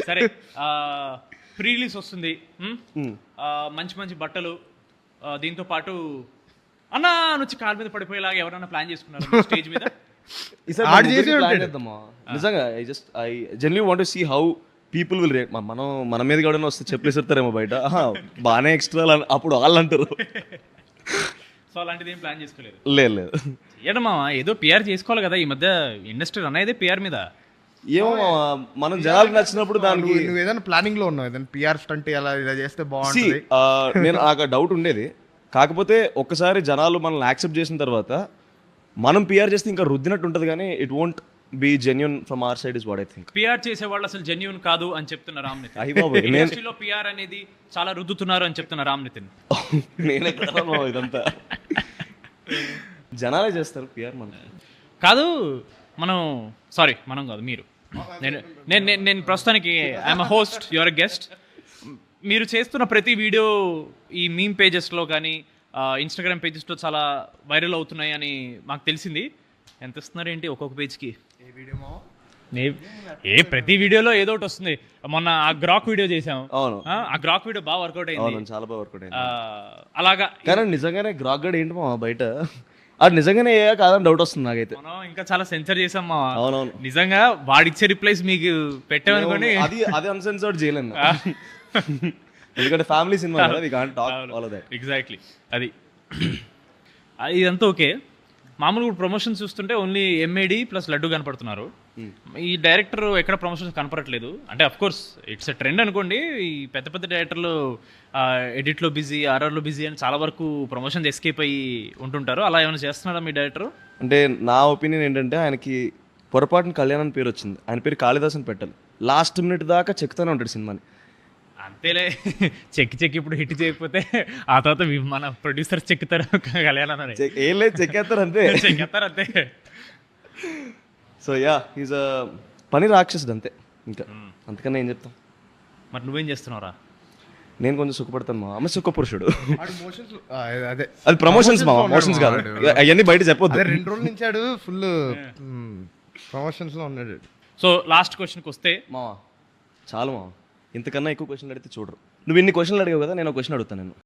సరే pre release వస్తుంది, మంచి మంచి బట్టలు, దీంతో పాటు అన్నా నుంచి కాలు మీద పడిపోయేలాగా ఎవరైనా ప్లాన్ చేసుకున్నారు స్టేజ్ మీద? నిజంగా I genuinely want to see how people will react. మన మీద కూడా వస్తే చెప్పలేసేస్తారేమో బయట, బాగానే ఎక్స్ట్రా అప్పుడు వాళ్ళు అంటారు. సో అలాంటిది ఏం ప్లాన్ చేసుకోలేదు? లేదు ఏడమ్మా, ఏదో పిఆర్ చేసుకోవాలి కదా, ఈ మధ్య ఇండస్ట్రీ రన్ అయితే పిఆర్ మీద. ఏమో మనం జనాలకు నచ్చినప్పుడు దానికి నువ్వు ఏదైనా ప్లానింగ్ లో ఉన్నావు, ఏదైనా పిఆర్ స్టంట్ ఇలా చేస్తే బాగుంటుంది. నేను నాకు డౌట్ ఉండేది, కాకపోతే ఒక్కసారి జనాలు మనల్ని యాక్సెప్ట్ చేసిన తర్వాత మనం పిఆర్ చేస్తే ఇంకా రుద్దినట్టు ఉంటుంది, కానీ it won't be genuine from our side is what I think. PR చేసే వాళ్ళు అసలు జెన్యూన్ కాదు అని చెప్తున్న రామ్ నితిన్. ఇండస్ట్రీలో పిఆర్ అనేది చాలా రుద్దుతున్నారు అని చెప్తున్న రామ్ నితిన్. నేనే ఇదంతా జనాలే చేస్తారు పిఆర్, మనం కాదు. మనం కాదు, మీరు. నేను ప్రస్తుతానికి I'm a host, your a guest. మీరు చేస్తున్న ప్రతి వీడియో ఈ మీమ్ పేజెస్లో కానీ ఇన్స్టాగ్రామ్ పేజెస్లో చాలా వైరల్ అవుతున్నాయి అని మాకు తెలిసింది. ఎంత ఇస్తున్నారు ఏంటి ఒక్కొక్క పేజ్కి? ప్రతి వీడియోలో ఏదో ఒకటి వస్తుంది. మొన్న ఆ గ్రాక్ వీడియో చేసాం, ఆ గ్రాక్ వీడియో బాగా వర్కౌట్ అయింది, చాలా బాగా వర్కౌట్ అయింది. అలాగా కానీ నిజంగానే గ్రాక్ గడ్ ఏంటి మా బయట అది నిజంగానే కాదని డౌట్ వస్తుంది నాకైతే. మనం ఇంకా చాలా సెన్సర్ చేసాం మా. అవునవును, నిజంగా వాడిచ్చే రిప్లైస్ మీకు పెట్టామనుకోండి, అది అన్సెన్సర్డ్ చేయలేను. ఎందుకంటే ఫ్యామిలీ సినిమా కదా, we can't talk all of that. Exactly, అది ఇదంతా ఓకే. మామూలుగా ప్రమోషన్స్ చూస్తుంటే ఓన్లీ ఎంఏడి ప్లస్ లడ్డు కనపడుతున్నారు. ఈ డైరెక్టర్ ఎక్కడ ప్రమోషన్స్ కనపడట్లేదు. అంటే of course it's a trend అనుకోండి. ఈ పెద్ద పెద్ద డైరెక్టర్లు ఎడిట్లో బిజీ, ఆర్ఆర్లో బిజీ అని చాలా వరకు ప్రమోషన్స్ ఎస్కేప్ అయ్యి ఉంటుంటారు. అలా ఏమైనా చేస్తున్నాడా మీ డైరెక్టర్? అంటే నా ఒపీనియన్ ఏంటంటే, ఆయనకి పొరపాటున కళ్యాణ్ అని పేరు వచ్చింది, ఆయన పేరు కాళిదాస్ అని పెట్టాలి. లాస్ట్ మినిట్ దాకా చెక్తూనే ఉంటాడు సినిమాని. అంతేలే, చెక్కి ఇప్పుడు హిట్ చేయకపోతే ఆ తర్వాత మన ప్రొడ్యూసర్ చెక్కుతారు, కళ్యాణ్ ఏం లేదు, చెక్కేస్తారు అంతే. చెక్కేస్తారు అంతే. సో యా, ఈజ్ అ పని రాక్షసుడు అంతే, ఇంకా అంతకన్నా ఏం చెప్తాం. మరి నువ్వేం చేస్తున్నావురా? నేను కొంచెం సుఖపడతాను మా అమ్మ, సుఖ పురుషుడు. అదే అది ప్రమోషన్స్ మా, మోషన్స్ కాదు అవన్నీ బయట చెప్పొద్దు. 2 రోజుల నుంచి ఆడు ఫుల్ ప్రమోషన్స్ లో ఉన్నాడు. సో లాస్ట్ క్వశ్చన్కి వస్తే మావా, చాలు మావా, ఇంతకన్నా ఎక్కువ క్వశ్చన్లు అడిగితే చూడరు. నువ్వు ఇన్ని క్వశ్చన్లు అడిగావు కదా, నేను ఒక క్వశ్చన్ అడుగుతాను. నేను